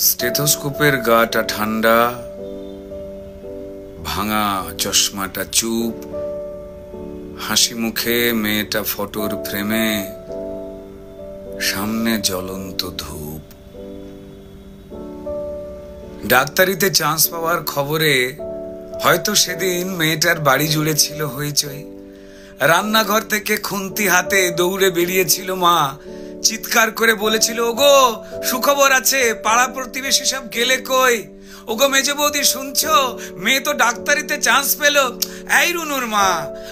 স্টেথোস্কোপের গাটা ঠান্ডা, ভাঙা চশমাটা চুপ, হাসি মুখে মেয়েটা ফটোর ফ্রেমে, সামনে জ্বলন্ত ধূপ। ডাক্তারিতে চান্স পাওয়ার খবরে হয়তো সেদিন মেয়েটার বাড়ি জুড়ে ছিল হইচই। রান্নাঘর থেকে খুন্তি হাতে দৌড়ে বেরিয়েছিল মা, চিৎকার করে বলেছিল, ওগো সুখবর আছে, পাড়া প্রতিবেশী সব গেলে কই? ওগো মেজো বৌদি শুনছো, মেয়ে তো ডাক্তারিতে চান্স পেল। এই রুনুর মা,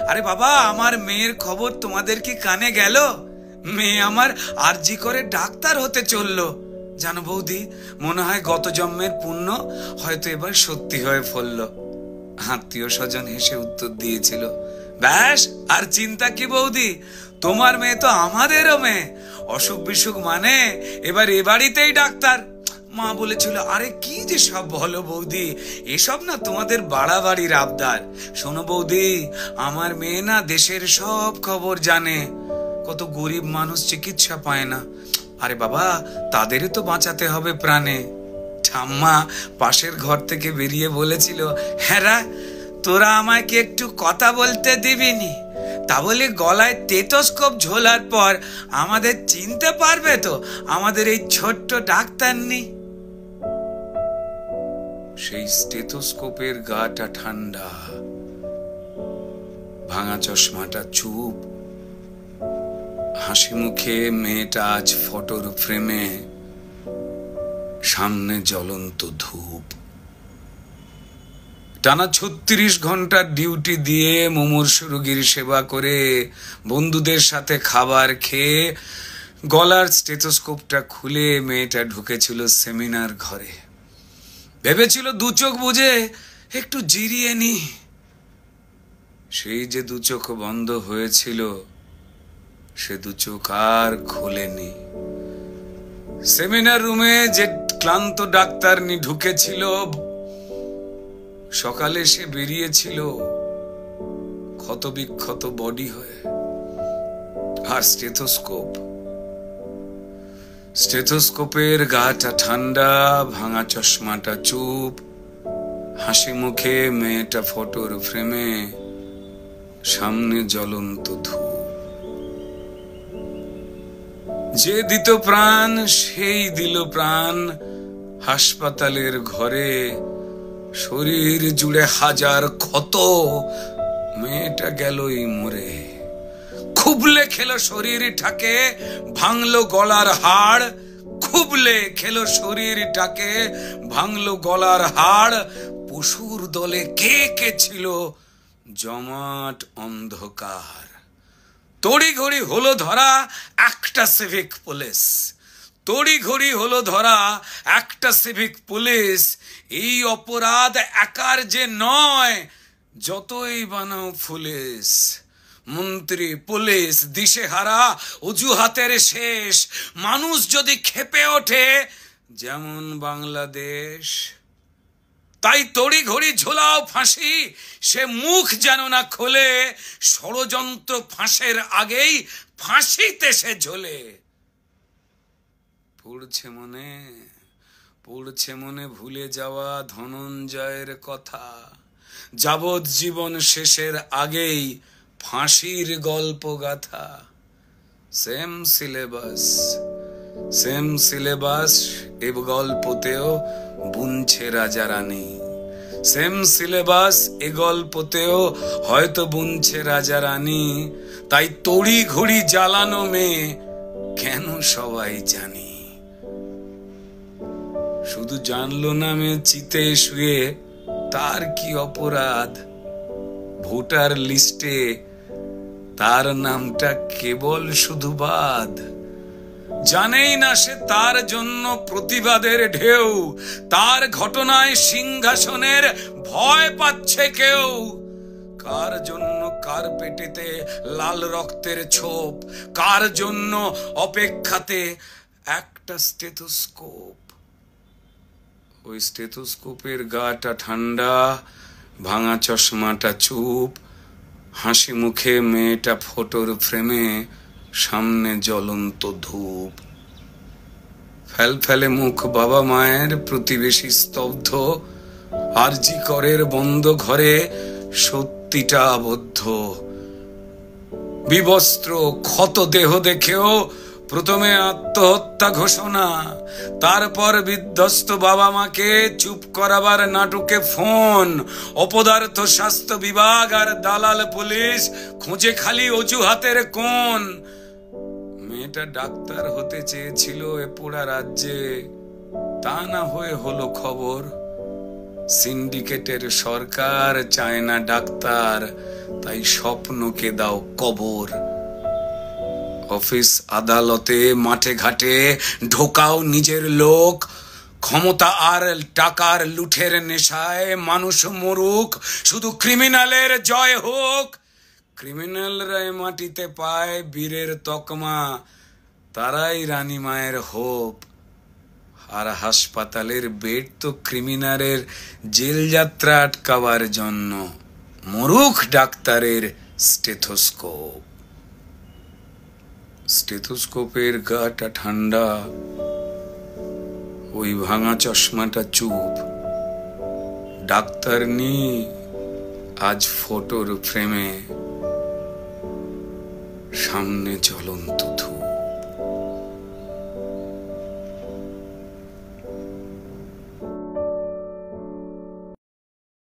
আরে বাবা আমার মেয়ের খবর তোমাদের কি কানে গেল? মেয়ে আমার আরজি করে ডাক্তার হতে চললো। জানো বৌদি, মনে হয় গত জন্মের পুণ্য হয়তো এবার সত্যি হয়ে ফলল। আত্মীয় স্বজন হেসে উত্তর দিয়েছিল, ব্যাস আর চিন্তা কি বৌদি, তোমার মেয়ে তো আমাদেরও মেয়ে, অসুখ বিসুখ মানে এবার এ বাড়িতেই ডাক্তার। মা বলেছিল, আরে কি যে সব বলো বৌদি, এসব না তোমাদের বাড়াবাড়ির আবদার। শোনো বৌদি, আমার মেয়ে না দেশের সব খবর জানে, কত গরিব মানুষ চিকিৎসা পায় না। আরে বাবা, তাদেরও তো বাঁচাতে হবে প্রাণে। ঠাম্মা পাশের ঘর থেকে বেরিয়ে বলেছিল, হ্যাঁ তোরা আমায় কি একটু কথা বলতে দিবিনি? তা বলি গলায় স্টেথোস্কোপ ঝোলার পর আমাদের চিনতে পারবে তো আমাদের এই ছোট্ট ডাক্তার নেই? সেই স্টেথোস্কোপের গাটা ঠান্ডা, ভাঙা চশমাটা চুপ, হাসি মুখে মেয়েটা আজ ফটোর ফ্রেমে, সামনে জ্বলন্ত ধূপ। টানা 36 ঘন্টার ডিউটি দিয়ে মুমূর্ষু রোগীর সেবা করে বন্ধুদের সাথে খাবার খেয়ে গলার স্টেথোস্কোপটা খুলে মেয়েটা ঢুকেছিল সেমিনার ঘরে। ভেবেছিল দু চোখ বুঝে একটু জিরিয়ে নি। সেই যে দু চোখ বন্ধ হয়েছিল, সে দু চোখ আর খোলেনি। সেমিনার রুমে যে ক্লান্ত ডাক্তার নি ঢুকেছিল, সকালে সে বেরিয়েছিল ক্ষত বিক্ষত বডি হয়ে। আর স্টেথোস্কোপের গাটা ঠান্ডা, ভাঙা চশমাটা চুপ, হাসি মুখে মেয়েটা ফটোর ফ্রেমে, সামনে জ্বলন্ত ধূপ। যে দিত প্রাণ সেই দিল প্রাণ হাসপাতালের ঘরে, শরীর জুড়ে হাজার ক্ষত, মেয়েটা গেলই মরে। খুবলে খেলো শরীরটাকে, ভাঙলো গলার হাড়, খুবলে খেলো শরীরটাকে, ভাঙলো গলার হাড়। পশুর দলে কে কে ছিল জমাট অন্ধকার। তড়িঘড়ি হলো ধরা একটা সিভিক পুলিশ, তড়িঘড়ি হলো ধরা একটা সিভিক পুলিশ। এই অপরাধ একার যে নয়, যতই বানাও পুলিশ। মন্ত্রী পুলিশ দিশেহারা, অজুহাতের শেষ। মানুষ যদি ক্ষেপে ওঠে যেমন বাংলাদেশ, তাই তড়িঘড়ি ঝোলাও ফাঁসি, সে মুখ যেন না খোলে। ষড়যন্ত্র ফাঁসের আগেই ফাঁসিতে সে ঝোলে। পড়ছে মনে ভুলে যাওয়া ধনঞ্জয়ের কথা, যাবজ্জীবন শেষের আগেই ফাঁসির গল্প গাথা। সেম সিলেবাস এ গল্পতেও বুনছে রাজা রানী, সেম সিলেবাস এ গল্পতেও হয়তো বুনছে রাজা রানী। তাই তড়ি ঘড়ি জ্বালানো মেয়ে কেন সবাই জানি। শুধু জানলো না মেয়ে চিতে শুয়ে তার কি অপরাধ, ভোটার লিস্টে তার নামটা কেবল শুধু বাদ। জানেই না সে তার জন্য প্রতিবাদের ঢেউ, তার ঘটনায় সিংহাসনের ভয় পাচ্ছে কেউ। কার জন্য কার পেটেতে লাল রক্তের ছোপ, কার জন্য অপেক্ষাতে একটা স্টেথোস্কোপ। ওই স্টেথোস্কোপের গাটা ঠান্ডা, ভাঙা চশমাটা চুপ, হাসি মুখে মেয়েটা ফটোর ফ্রেমে, সামনে জ্বলন্ত ধূপ। ফেল ফেলে মুখ বাবা মায়ের, প্রতিবেশী স্তব্ধ, আরজি করের বন্ধ ঘরে সত্যিটা আবদ্ধ। বিবস্ত্র ক্ষত দেহ দেখেও প্রথমে আত্মহত্যা ঘোষণা, তারপর বিধ্বস্ত বাবা মাকে চুপ করাবার নাটকে ফোন। অপদার্থ স্বাস্থ্য বিভাগ আর দালাল পুলিশ খোঁজে খালি অজুহাতের কোণ। মেয়েটা ডাক্তার হতে চেয়েছিল এ পোড়া রাজ্যে, তা না হয়ে হলো খবর সিন্ডিকেটের সরকার চায় না ডাক্তার, তাই স্বপ্নকে দাও কবর। অফিস আদালতে মাঠে ঘাটে ঢোকাও নিজের লোক, ক্ষমতা আর টাকার লুঠের নেশায় মানুষ মরুক, শুধু ক্রিমিনালের জয় হোক। ক্রিমিনালরাই মাটিতে পায় বীরের তকমা, তারাই রানী মায়ের হোপ। আর হাসপাতালের বেড তো ক্রিমিনালের জেল যাত্রা আটকাবার জন্য, মরুখ ডাক্তারের স্টেথোস্কোপ। স্টেথোস্কোপের গাটা ঠান্ডা, ওই ভাঙা চশমাটা চুপ। ডাক্তার নি আজ ফটোর ফ্রেমে, সামনে জ্বলন্ত ধূপ।